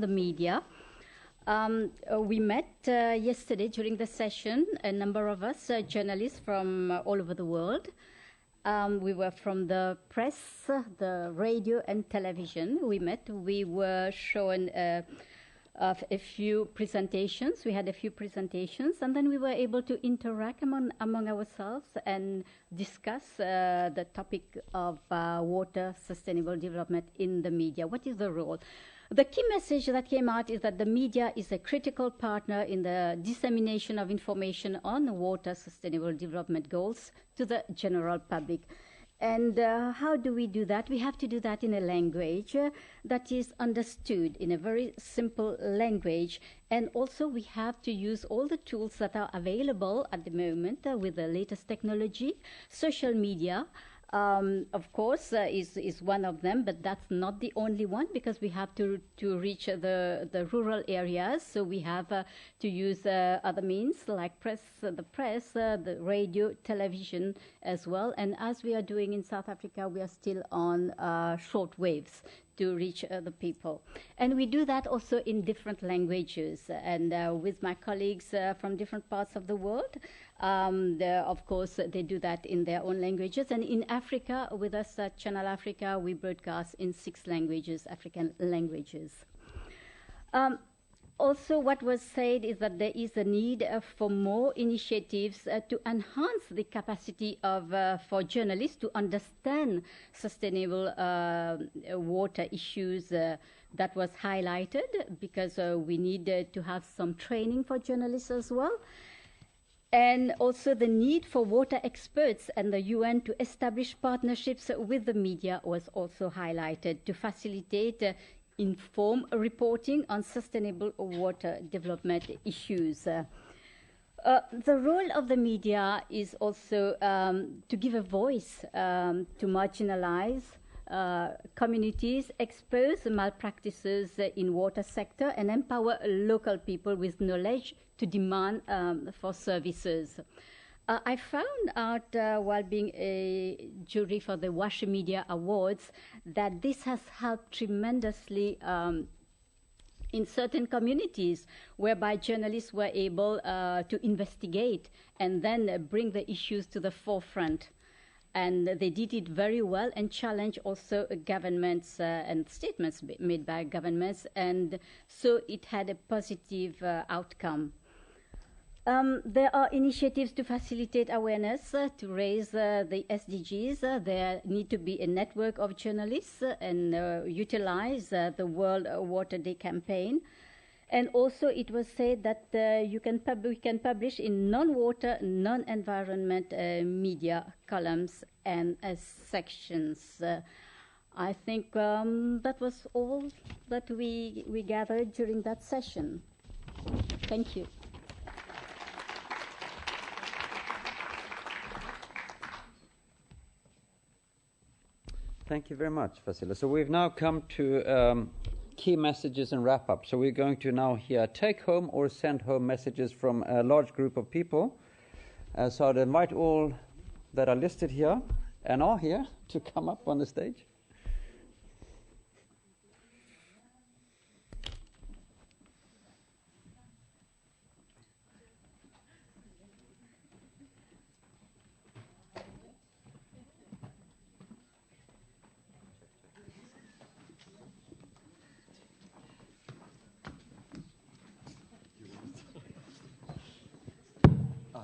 the media. We met yesterday during the session, a number of us, journalists from all over the world. We were from the press, the radio and television. We were shown a few presentations. We had a few presentations, and then we were able to interact among ourselves and discuss the topic of water sustainable development in the media. What is the role? The key message that came out is that the media is a critical partner in the dissemination of information on water sustainable development goals to the general public. And how do we do that? We have to do that in a language that is understood, in a very simple language. And also we have to use all the tools that are available at the moment with the latest technology. Social media, of course, is one of them, but that's not the only one, because we have to reach the rural areas. So we have to use other means like the press, the radio, television as well. And as we are doing in South Africa, we are still on short waves to reach the people. And we do that also in different languages. And with my colleagues from different parts of the world, of course, they do that in their own languages. And in Africa, with us at Channel Africa, we broadcast in 6 languages, African languages. Also, what was said is that there is a need for more initiatives to enhance the capacity of for journalists to understand sustainable water issues. That was highlighted, because we need to have some training for journalists as well. And also the need for water experts and the UN to establish partnerships with the media was also highlighted to facilitate informed reporting on sustainable water development issues. The role of the media is also to give a voice to marginalized communities, expose malpractices in water sector, and empower local people with knowledge to demand for services. I found out while being a jury for the WASH Media Awards that this has helped tremendously in certain communities, whereby journalists were able to investigate and then bring the issues to the forefront. And they did it very well and challenged also governments and statements made by governments. And so it had a positive outcome. There are initiatives to facilitate awareness, to raise the SDGs. There need to be a network of journalists and utilize the World Water Day campaign. And also it was said that we can publish in non-water, non-environment media columns and sections. I think that was all that we gathered during that session. Thank you. Thank you very much, Vasila. So we've now come to key messages and wrap-up. So we're going to now hear take-home or send-home messages from a large group of people. So I'd invite all that are listed here and are here to come up on the stage.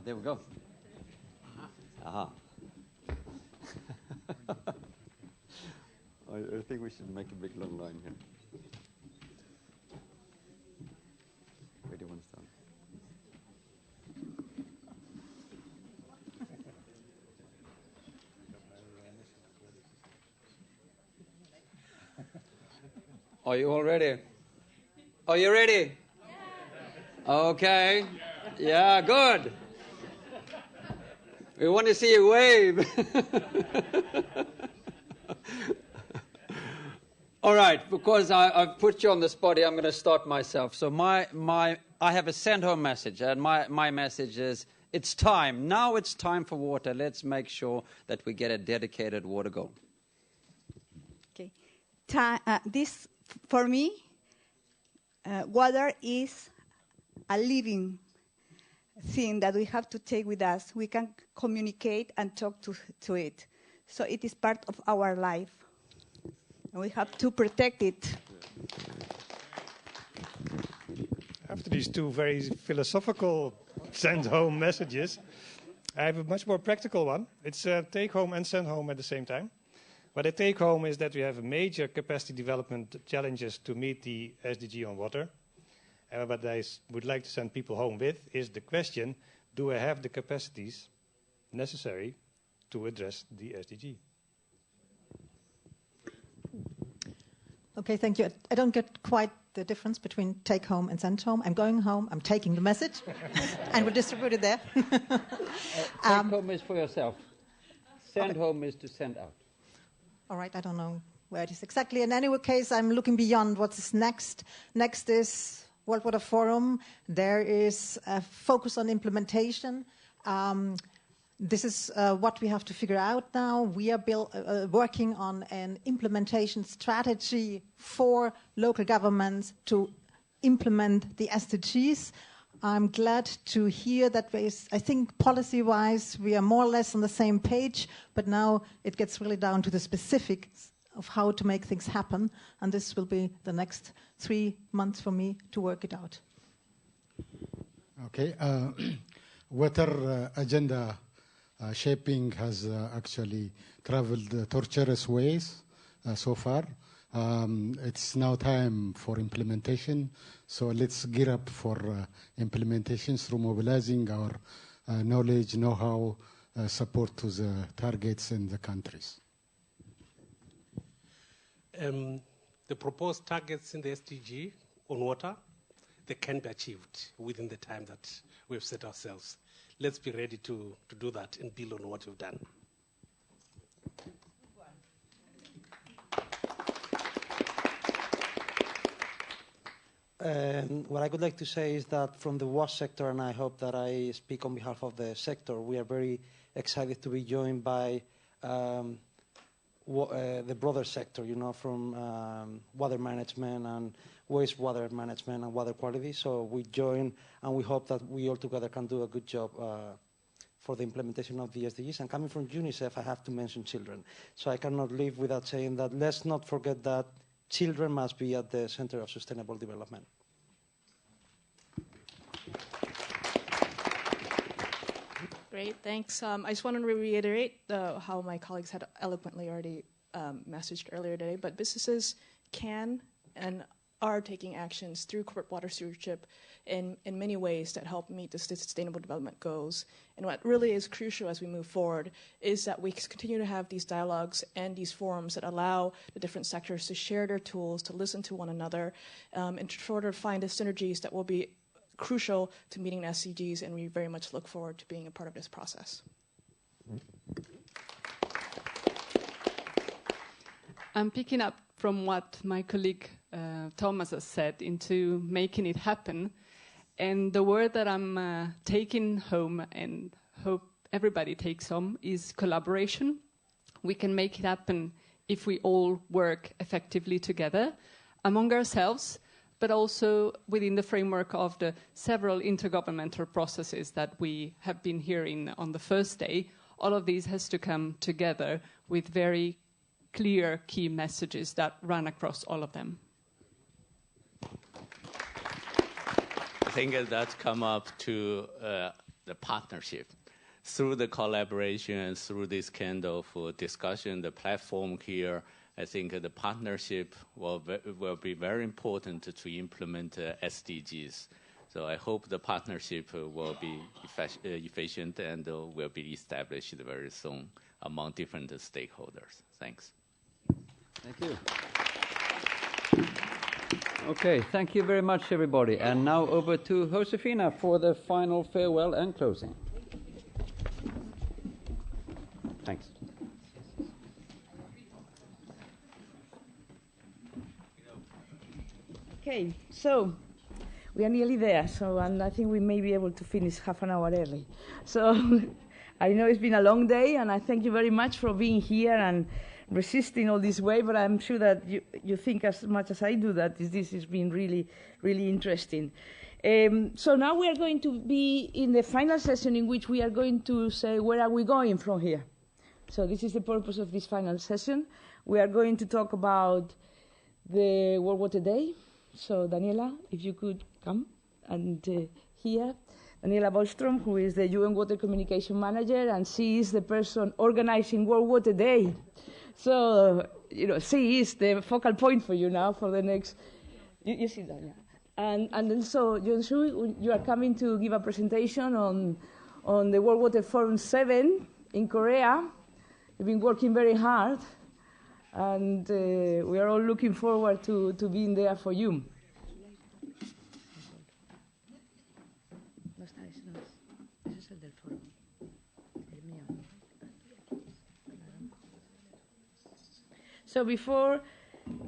There we go. Aha. I think we should make a big long line here. Where do you want to start? Are you all ready? Are you ready? Yeah. Okay. Yeah, good. We want to see you wave. All right, because I've put you on the spot here, I'm going to start myself. So I have a send-home message, and my message is, it's time. Now it's time for water. Let's make sure that we get a dedicated water goal. Okay. This, for me, water is a living thing that we have to take with us. We can communicate and talk to it. So it is part of our life. And we have to protect it. After these two very philosophical send home messages, I have a much more practical one. It's take home and send home at the same time. But the take home is that we have major capacity development challenges to meet the SDG on water. What I would like to send people home with is the question, do I have the capacities necessary to address the SDG? Okay, thank you. I don't get quite the difference between take home and send home. I'm going home, I'm taking the message, and we'll distribute it there. Take home is for yourself. Send home is to send out. All right, I don't know where it is exactly. In any case, I'm looking beyond what's next. Next is World Water Forum. There is a focus on implementation. This is what we have to figure out now. We are working on an implementation strategy for local governments to implement the SDGs. I'm glad to hear that I think policy-wise we are more or less on the same page, but now it gets really down to the specifics of how to make things happen, and this will be the next 3 months for me to work it out. Okay, water agenda shaping has actually traveled tortuous ways so far. It's now time for implementation, so let's gear up for implementation through mobilizing our knowledge, know-how, support to the targets in the countries. The proposed targets in the SDG on water, they can be achieved within the time that we've set ourselves. Let's be ready to do that and build on what we've done. What I would like to say is that from the WASH sector, and I hope that I speak on behalf of the sector, we are very excited to be joined by the broader sector, from water management and wastewater management and water quality. So we join, and we hope that we all together can do a good job for the implementation of the SDGs. And coming from UNICEF, I have to mention children. So I cannot leave without saying that let's not forget that children must be at the center of sustainable development. Great, thanks. I just want to reiterate how my colleagues had eloquently already messaged earlier today, but businesses can and are taking actions through corporate water stewardship in many ways that help meet the sustainable development goals. And what really is crucial as we move forward is that we continue to have these dialogues and these forums that allow the different sectors to share their tools, to listen to one another, and to sort of find the synergies that will be crucial to meeting SDGs, and we very much look forward to being a part of this process. I'm picking up from what my colleague Thomas has said into making it happen. And the word that I'm taking home and hope everybody takes home is collaboration. We can make it happen if we all work effectively together among ourselves, but also within the framework of the several intergovernmental processes that we have been hearing on the first day. All of these has to come together with very clear key messages that run across all of them. I think that's come up to the partnership. Through the collaboration, through this kind of discussion, the platform here, I think the partnership will be very important to implement SDGs. So I hope the partnership will be efficient and will be established very soon among different stakeholders. Thanks. Thank you. Okay, thank you very much, everybody. And now over to Josefina for the final farewell and closing. Thanks. Okay, so we are nearly there, and I think we may be able to finish half an hour early. So I know it's been a long day, and I thank you very much for being here and resisting all this way, but I'm sure that you think as much as I do that this has been really, really interesting. So now we are going to be in the final session in which we are going to say, where are we going from here? So this is the purpose of this final session. We are going to talk about the World Water Day. So Daniela, if you could come and here. Daniela Bollström, who is the UN Water Communication Manager, and she is the person organizing World Water Day. So, she is the focal point for you now for the next... You see that, yeah. And also, Jonshu, you are coming to give a presentation on the World Water Forum 7 in Korea. You've been working very hard, and we are all looking forward to being there for you. So before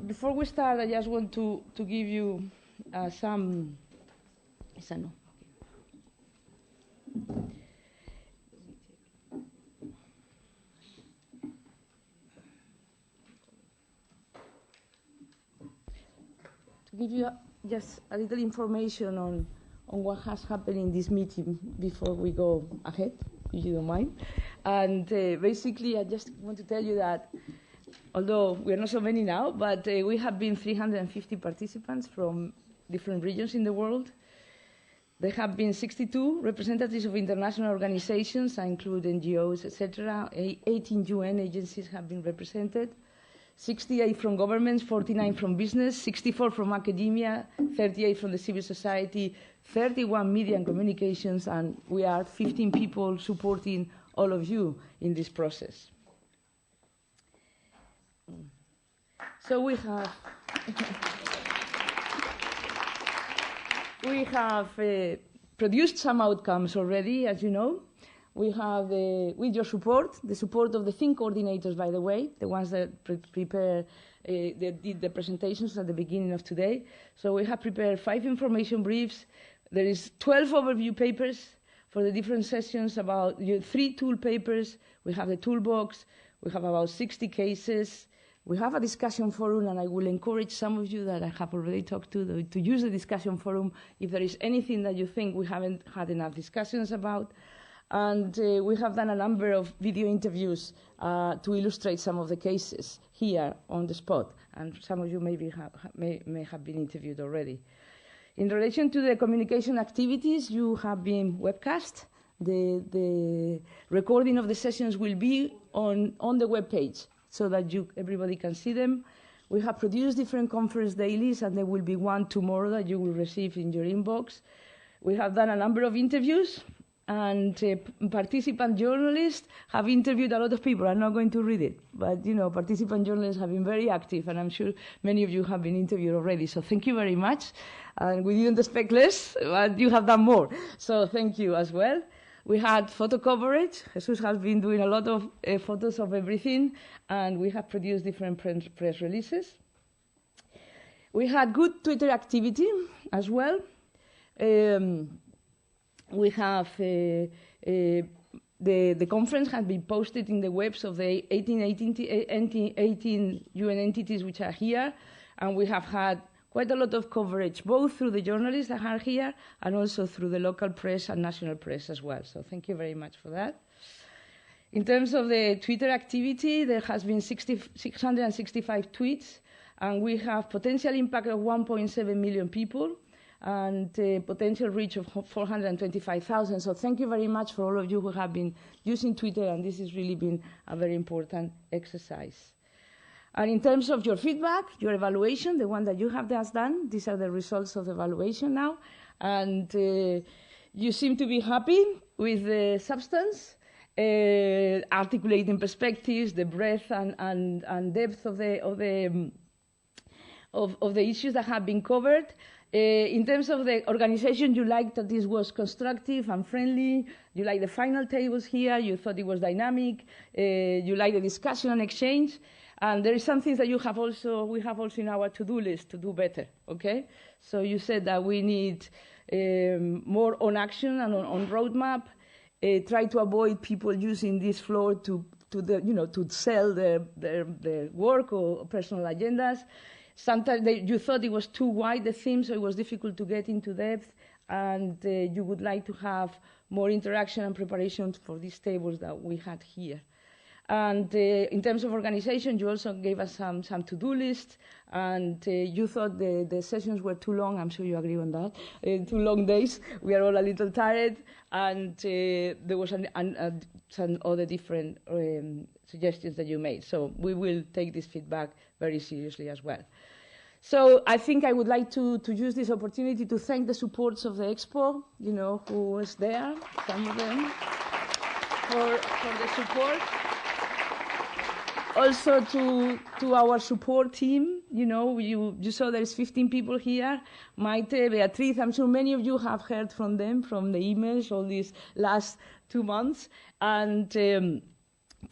we start, I just want to give you some. To give you just a little information on what has happened in this meeting before we go ahead, if you don't mind. And basically, I just want to tell you that although we are not so many now, but we have been 350 participants from different regions in the world. There have been 62 representatives of international organizations, I include NGOs, etc. 18 UN agencies have been represented, 68 from governments, 49 from business, 64 from academia, 38 from the civil society, 31 media and communications, and we are 15 people supporting all of you in this process. So we have produced some outcomes already, as you know. We have, with your support, the support of the THINK coordinators, by the way, the ones that did the presentations at the beginning of today. So we have prepared 5 information briefs. There is 12 overview papers for the different sessions, about 3 tool papers. We have the toolbox. We have about 60 cases. We have a discussion forum, and I will encourage some of you that I have already talked to use the discussion forum if there is anything that you think we haven't had enough discussions about. And we have done a number of video interviews to illustrate some of the cases here on the spot, and some of you maybe may have been interviewed already. In relation to the communication activities, you have been webcast. The recording of the sessions will be on the webpage, so that everybody can see them. We have produced different conference dailies, and there will be one tomorrow that you will receive in your inbox. We have done a number of interviews, and participant journalists have interviewed a lot of people. I'm not going to read it, but participant journalists have been very active, and I'm sure many of you have been interviewed already. So thank you very much. And we didn't expect less, but you have done more. So thank you as well. We had photo coverage. Jesus has been doing a lot of photos of everything, and we have produced different press releases. We had good Twitter activity as well. We have the conference has been posted in the webs of the 18 UN entities which are here, and we have had quite a lot of coverage, both through the journalists that are here and also through the local press and national press as well. So thank you very much for that. In terms of the Twitter activity, there has been 665 tweets, and we have potential impact of 1.7 million people and potential reach of 425,000. So thank you very much for all of you who have been using Twitter, and this has really been a very important exercise. And in terms of your feedback, your evaluation, the one that you have just done, these are the results of the evaluation now. And you seem to be happy with the substance, articulating perspectives, the breadth and depth of the issues that have been covered. In terms of the organization, you liked that this was constructive and friendly. You liked the final tables here. You thought it was dynamic. You liked the discussion and exchange. And there is some things that we have also in our to-do list to do better, okay? So you said that we need more on action and on roadmap, try to avoid people using this floor to to sell their work or personal agendas. Sometimes you thought it was too wide, the theme, so it was difficult to get into depth, and you would like to have more interaction and preparation for these tables that we had here. And in terms of organization, you also gave us some to-do lists, and you thought the sessions were too long. I'm sure you agree on that. 2 long days. We are all a little tired, and there was some other different suggestions that you made. So we will take this feedback very seriously as well. So I think I would like to use this opportunity to thank the supports of the Expo, who was there, some of them, for the support. Also to our support team, you saw there's 15 people here. Maite, Beatriz, I'm sure many of you have heard from them, from the emails all these last 2 months. And to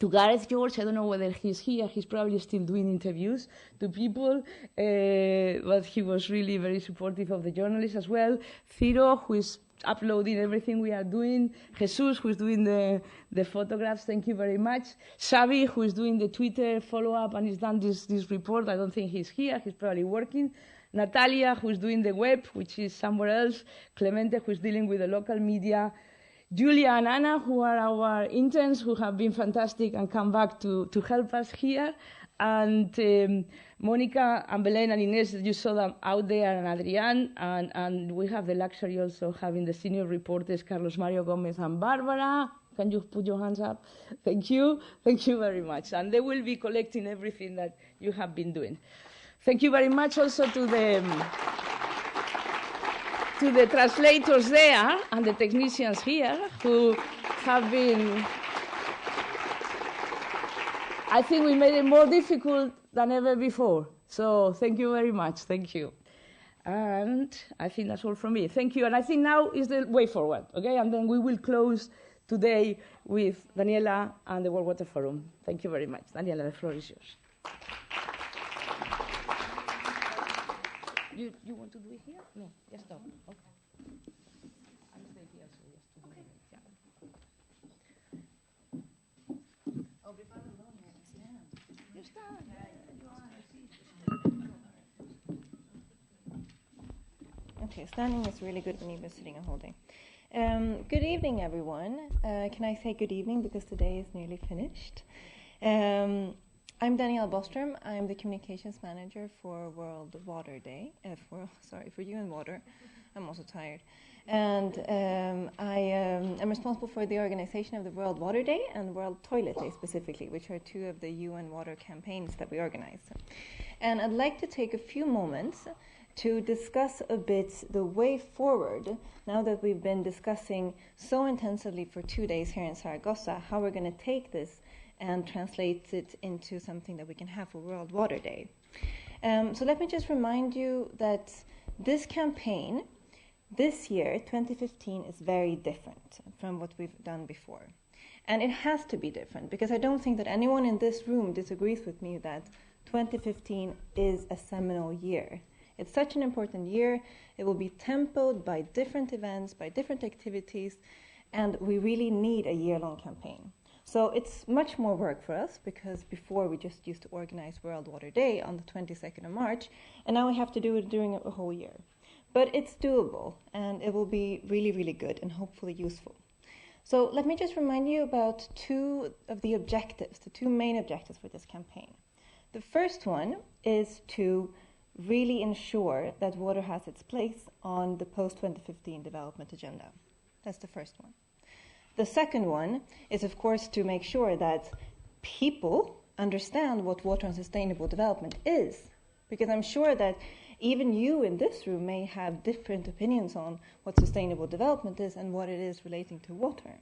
Gareth George, I don't know whether he's here, he's probably still doing interviews to people, but he was really very supportive of the journalists as well. Ciro, who is uploading everything we are doing. Jesus, who is doing the photographs, thank you very much. Xavi, who is doing the Twitter follow-up and has done this report. I don't think he's here, he's probably working. Natalia, who is doing the web, which is somewhere else. Clemente, who is dealing with the local media. Julia and Anna, who are our interns, who have been fantastic and come back to help us here. And Monica and Belen and Ines, you saw them out there, and Adrian. And we have the luxury also of having the senior reporters, Carlos Mario Gomez and Barbara. Can you put your hands up? Thank you. Thank you very much. And they will be collecting everything that you have been doing. Thank you very much also to the translators there and the technicians here who have been... I think we made it more difficult than ever before. So thank you very much. Thank you. And I think that's all from me. Thank you. And I think now is the way forward, okay? And then we will close today with Daniela and the World Water Forum. Thank you very much. Daniela, the floor is yours. You want to do it here? No, just stop. Okay. I'll stay here, so just to do it. Yeah. You stand. Okay, standing is really good when you've been sitting and holding. Good evening, everyone. Can I say good evening because today is nearly finished? I'm Danielle Bostrom. I'm the communications manager for World Water Day. For UN Water. I'm also tired. And I am responsible for the organization of the World Water Day and World Toilet Day specifically, which are 2 of the UN water campaigns that we organize. And I'd like to take a few moments to discuss a bit the way forward, now that we've been discussing so intensively for 2 days here in Zaragoza, how we're going to take this and translate it into something that we can have for World Water Day. So let me just remind you that this campaign, this year, 2015, is very different from what we've done before. And it has to be different, because I don't think that anyone in this room disagrees with me that 2015 is a seminal year. It's such an important year. It will be tempoed by different events, by different activities, and we really need a year-long campaign. So it's much more work for us, because before we just used to organize World Water Day on the 22nd of March, and now we have to do it during a whole year. But it's doable, and it will be really, really good and hopefully useful. So let me just remind you about 2 of the objectives, the 2 main objectives for this campaign. The first one is to really ensure that water has its place on the post-2015 development agenda. That's the first one. The second one is, of course, to make sure that people understand what water and sustainable development is. Because I'm sure that even you in this room may have different opinions on what sustainable development is and what it is relating to water.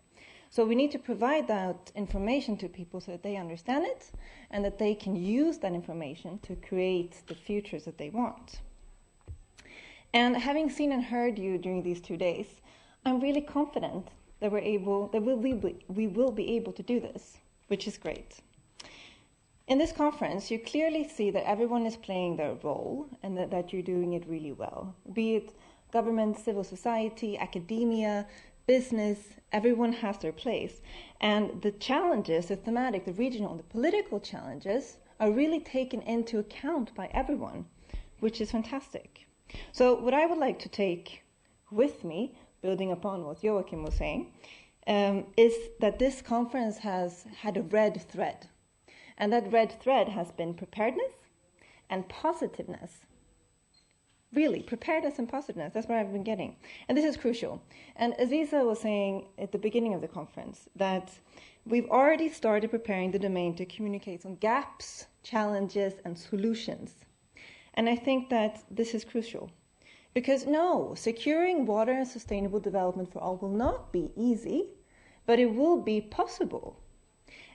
So we need to provide that information to people so that they understand it and that they can use that information to create the futures that they want. And having seen and heard you during these 2 days, I'm really confident that we will be able to do this, which is great. In this conference, you clearly see that everyone is playing their role and that you're doing it really well, be it government, civil society, academia, business, everyone has their place. And the challenges, the thematic, the regional, the political challenges are really taken into account by everyone, which is fantastic. So what I would like to take with me, building upon what Joachim was saying, is that this conference has had a red thread. And that red thread has been preparedness and positiveness. Really, preparedness and positiveness, that's what I've been getting. And this is crucial. And Aziza was saying at the beginning of the conference that we've already started preparing the domain to communicate on gaps, challenges, and solutions. And I think that this is crucial. Because no, securing water and sustainable development for all will not be easy, but it will be possible.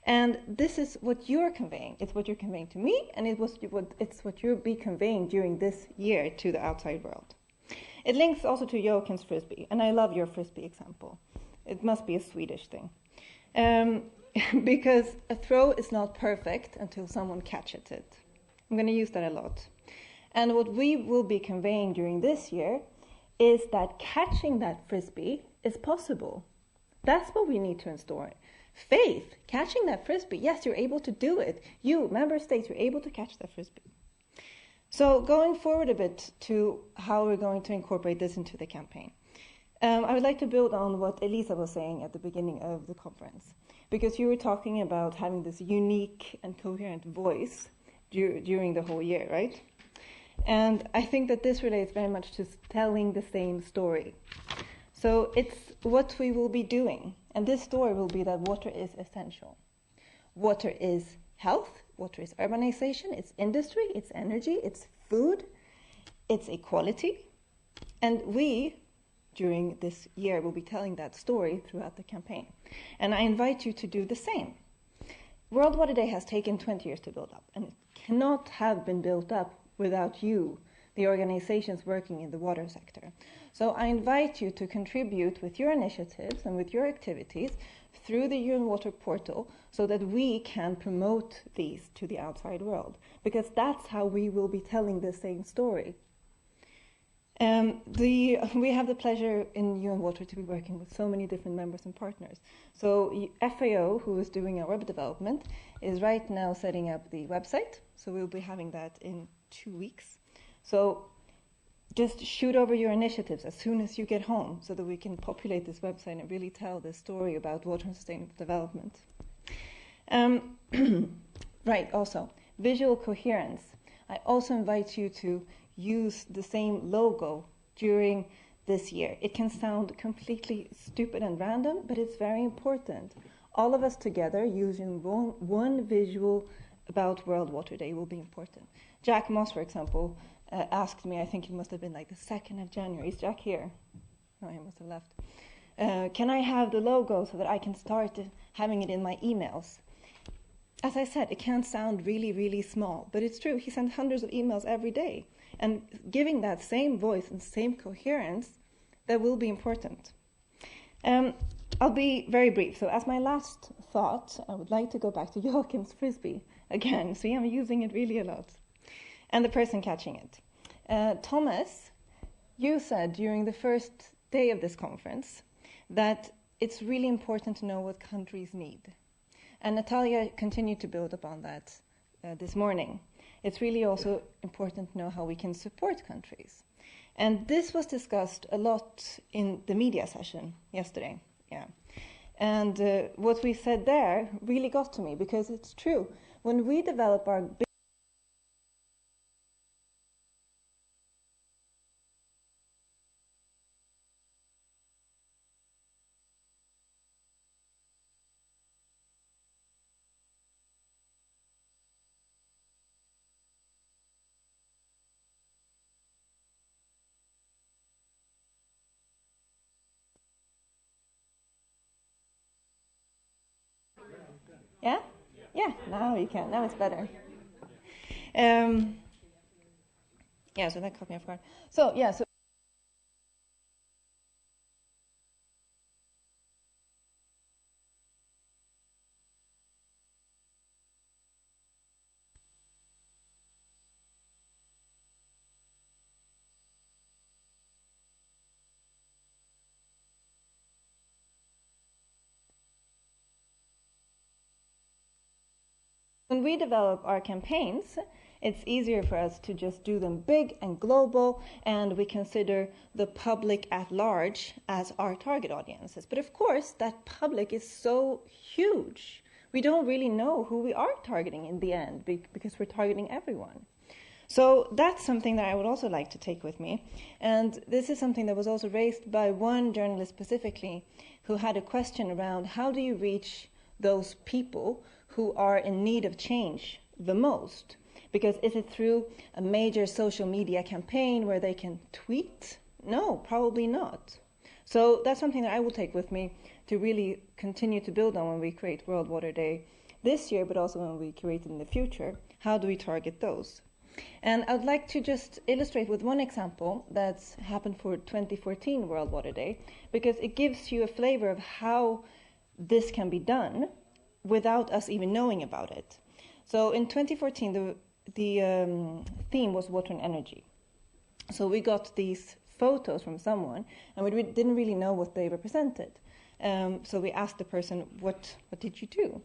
And this is what you're conveying. It's what you're conveying to me, and it's what you'll be conveying during this year to the outside world. It links also to Joachim's frisbee, and I love your frisbee example. It must be a Swedish thing. Because a throw is not perfect until someone catches it. I'm going to use that a lot. And what we will be conveying during this year is that catching that frisbee is possible. That's what we need to install. Faith, catching that frisbee. Yes, you're able to do it. You, member states, you're able to catch that frisbee. So going forward a bit to how we're going to incorporate this into the campaign. I would like to build on what Elisa was saying at the beginning of the conference, because you were talking about having this unique and coherent voice during the whole year, right? And I think that this relates very much to telling the same story. So it's what we will be doing. And this story will be that water is essential. Water is health, water is urbanization, it's industry, it's energy, it's food, it's equality. And we, during this year, will be telling that story throughout the campaign. And I invite you to do the same. World Water Day has taken 20 years to build up, and it cannot have been built up without you, the organizations working in the water sector. So I invite you to contribute with your initiatives and with your activities through the UN Water portal so that we can promote these to the outside world, because that's how we will be telling the same story. We have the pleasure in UN Water to be working with so many different members and partners. So FAO, who is doing our web development, is right now setting up the website. So we'll be having that in 2 weeks. So just shoot over your initiatives as soon as you get home so that we can populate this website and really tell the story about water and sustainable development. Right, also, visual coherence. I also invite you to use the same logo during this year. It can sound completely stupid and random, but it's very important. All of us together using one visual about World Water Day will be important. Jack Moss, for example, asked me, I think it must have been like the 2nd of January. Is Jack here? No, he must have left. Can I have the logo so that I can start having it in my emails? As I said, it can sound really, really small, but it's true. He sent hundreds of emails every day. And giving that same voice and same coherence, that will be important. I'll be very brief. So as my last thought, I would like to go back to Joachim's frisbee again. See, I'm using it really a lot. And the person catching it. Thomas, you said during the first day of this conference that it's really important to know what countries need. And Natalia continued to build upon that this morning. It's really also important to know how we can support countries. And this was discussed a lot in the media session yesterday. Yeah. And what we said there really got to me, because it's true. When we develop our Yeah? Yeah, now you can. Now it's better. Yeah, so that caught me off guard. So, yeah, so When we develop our campaigns, it's easier for us to just do them big and global, and we consider the public at large as our target audiences. But of course, that public is so huge. We don't really know who we are targeting in the end because we're targeting everyone. So that's something that I would also like to take with me. And this is something that was also raised by one journalist specifically who had a question around how do you reach those people who are in need of change the most? Because is it through a major social media campaign where they can tweet? No, probably not. So that's something that I will take with me to really continue to build on when we create World Water Day this year, but also when we create it in the future. How do we target those? And I'd like to just illustrate with one example that's happened for 2014 World Water Day, because it gives you a flavor of how this can be done without us even knowing about it. So in 2014, the theme was water and energy. So we got these photos from someone, and we didn't really know what they represented. So we asked the person, what did you do?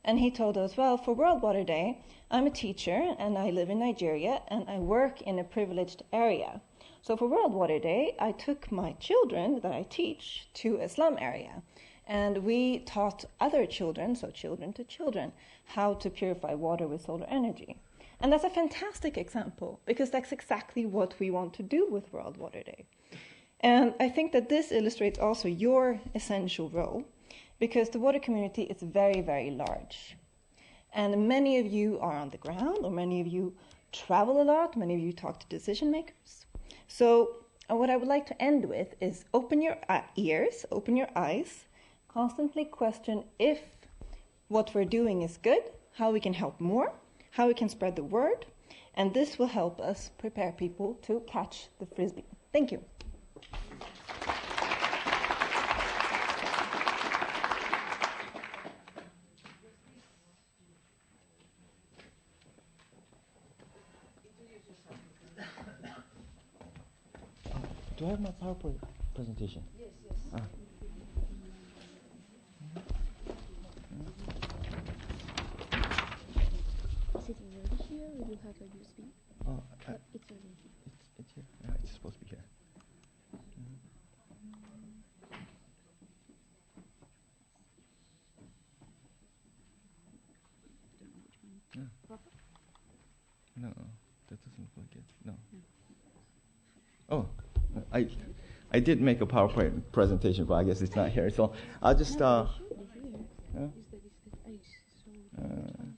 And he told us, well, for World Water Day, I'm a teacher, and I live in Nigeria, and I work in a privileged area. So for World Water Day, I took my children that I teach to a slum area. And we taught other children, so children to children, how to purify water with solar energy. And that's a fantastic example, because that's exactly what we want to do with World Water Day. And I think that this illustrates also your essential role, because the water community is very, very large. And many of you are on the ground, or many of you travel a lot, many of you talk to decision makers. So what I would like to end with is open your ears, open your eyes, constantly question if what we're doing is good, how we can help more, how we can spread the word, and this will help us prepare people to catch the frisbee. Thank you. Do I have my PowerPoint presentation? Yes. Is it already here, or you have a USB? It's already here. It's here. Yeah, it's supposed to be here. No, that doesn't look like it. No. Oh, I did make a PowerPoint presentation, but I guess it's not here. So I'll just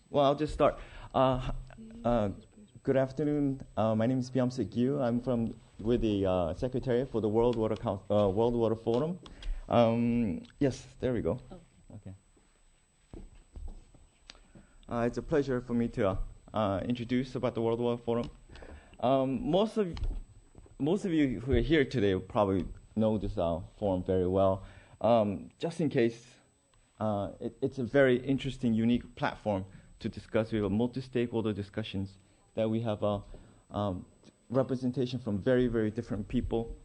well, I'll just start. Good afternoon. My name is Byam-sik Gyu. I'm with the Secretary for the World Water Forum. Yes, there we go. Okay. It's a pleasure for me to introduce about the World Water Forum. Most of you who are here today probably know this forum very well. Just in case, it's a very interesting, unique platform to discuss. We have multi-stakeholder discussions that we have representation from very, very different people,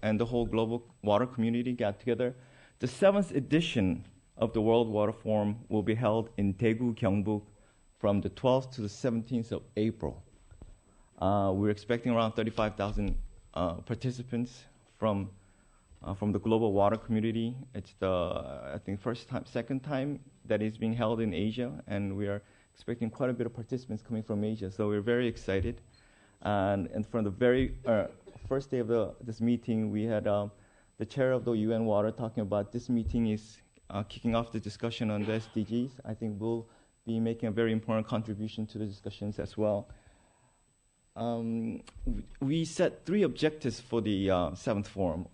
and the whole global water community got together. The 7th edition of the World Water Forum will be held in Daegu, Gyeongbuk from the 12th to the 17th of April. We're expecting around 35,000 participants from the global water community. It's I think second time that is being held in Asia, and we are expecting quite a bit of participants coming from Asia. So we're very excited. And from the very first day of this meeting, we had the chair of the UN Water talking about this meeting is kicking off the discussion on the SDGs. I think we'll be making a very important contribution to the discussions as well. We set 3 objectives for the 7th forum.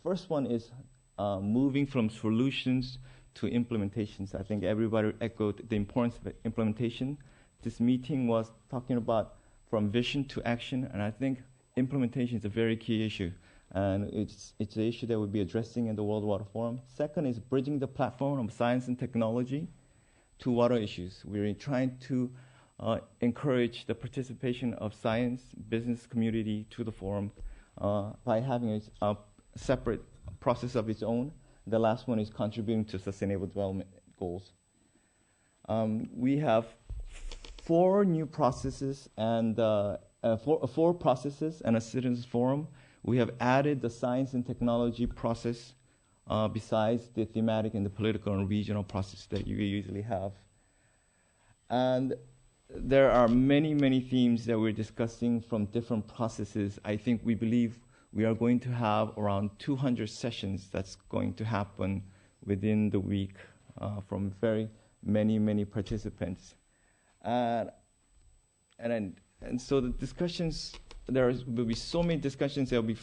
First one is moving from solutions to implementations. I think everybody echoed the importance of implementation. This meeting was talking about from vision to action, and I think implementation is a very key issue, and it's the issue that we'll be addressing in the World Water Forum. Second is bridging the platform of science and technology to water issues. We're trying to encourage the participation of science, business community to the forum by having a separate process of its own. The last one is contributing to sustainable development goals. We have 4 new processes and 4 processes and a citizens forum. We have added the science and technology process besides the thematic and the political and regional process that you usually have. And there are many, many themes that we're discussing from different processes. I think we believe we are going to have around 200 sessions that's going to happen within the week from very many participants. And so the discussions, there will be so many discussions that will be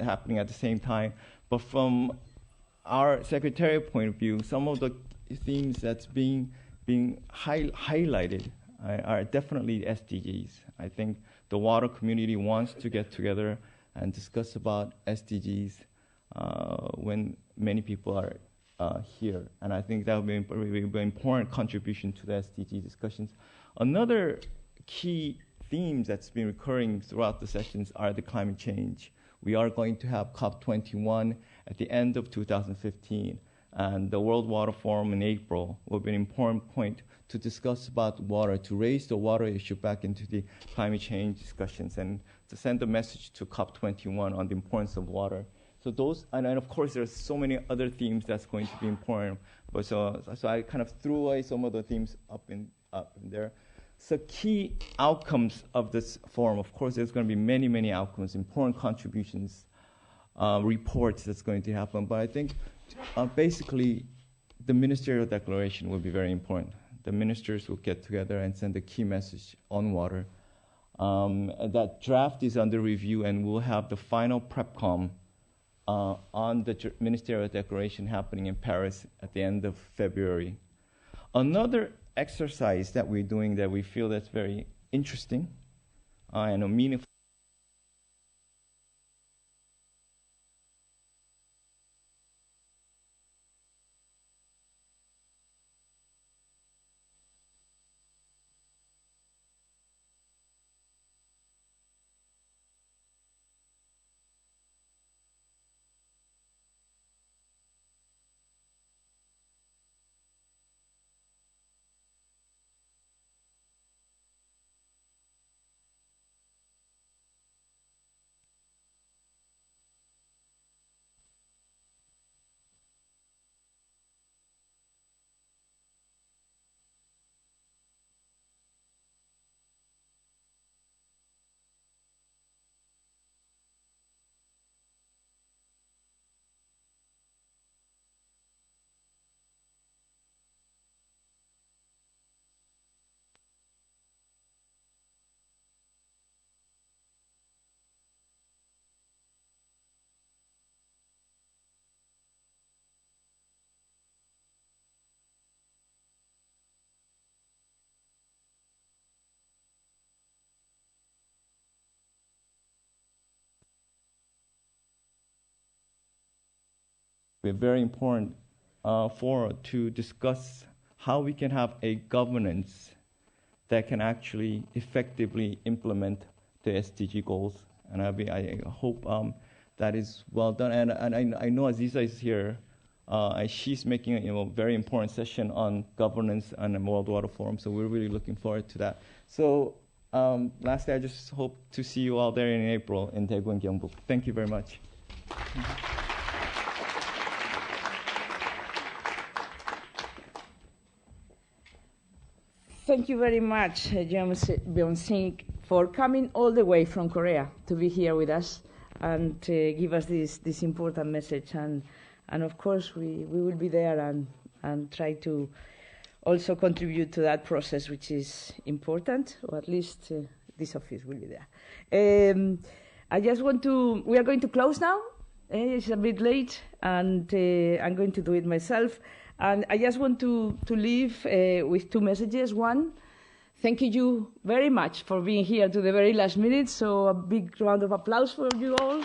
happening at the same time. But from our secretariat point of view, some of the themes that's being highlighted are definitely SDGs. I think the water community wants to get together and discuss about SDGs when many people are here. And I think that will be an important contribution to the SDG discussions. Another key theme that's been recurring throughout the sessions are the climate change. We are going to have COP21 at the end of 2015. And the World Water Forum in April will be an important point to discuss about water, to raise the water issue back into the climate change discussions and to send a message to COP21 on the importance of water. So those, and of course there's so many other themes that's going to be important. But so I kind of threw away some of the themes up in there. So key outcomes of this forum, of course there's going to be many outcomes, important contributions, reports that's going to happen. But I think basically, the ministerial declaration will be very important. The ministers will get together and send a key message on water. That draft is under review, and we'll have the final PrepCom on the ministerial declaration happening in Paris at the end of February. Another exercise that we're doing that we feel that's very interesting and meaningful. Very important to discuss how we can have a governance that can actually effectively implement the SDG goals. And I hope that is well done. And I know Aziza is here. She's making a very important session on governance on the World Water Forum. So we're really looking forward to that. So lastly, I just hope to see you all there in April in Daegu and Gyeongbuk. Thank you very much. Thank you very much, Byung-sik, for coming all the way from Korea to be here with us and give us this important message. And of course, we will be there and try to also contribute to that process, which is important, or at least this office will be there. We are going to close now. It's a bit late, and I'm going to do it myself. And I just want to leave with 2 messages. One, thank you very much for being here to the very last minute, so a big round of applause for you all.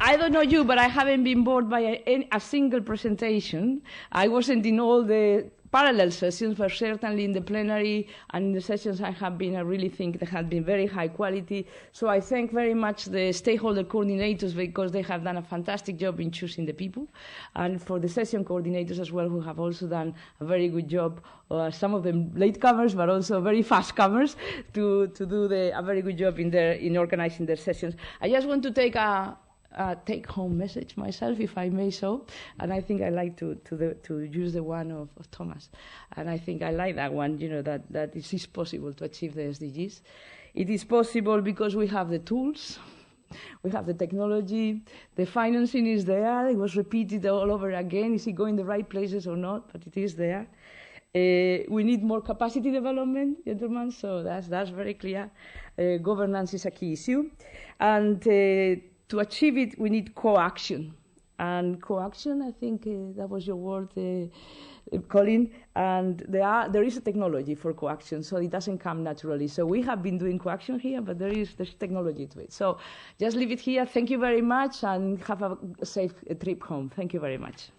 I don't know you, but I haven't been bored by a single presentation. I wasn't in all the parallel sessions, but certainly in the plenary and in the sessions I really think they have been very high quality. So I thank very much the stakeholder coordinators because they have done a fantastic job in choosing the people, and for the session coordinators as well, who have also done a very good job, some of them latecomers, but also very fast comers, to do a very good job in organizing their sessions. I just want to take a take-home message myself, if I may so, and I think I like to use the one of Thomas, and I think I like that one. That it is possible to achieve the SDGs. It is possible because we have the tools, we have the technology, the financing is there. It was repeated all over again. Is it going the right places or not? But it is there. We need more capacity development, gentlemen. So that's very clear. Governance is a key issue, and to achieve it, we need co-action. And co-action, I think that was your word, Colin. And there is a technology for co-action, so it doesn't come naturally. So we have been doing co-action here, but there's technology to it. So just leave it here. Thank you very much, and have a safe trip home. Thank you very much.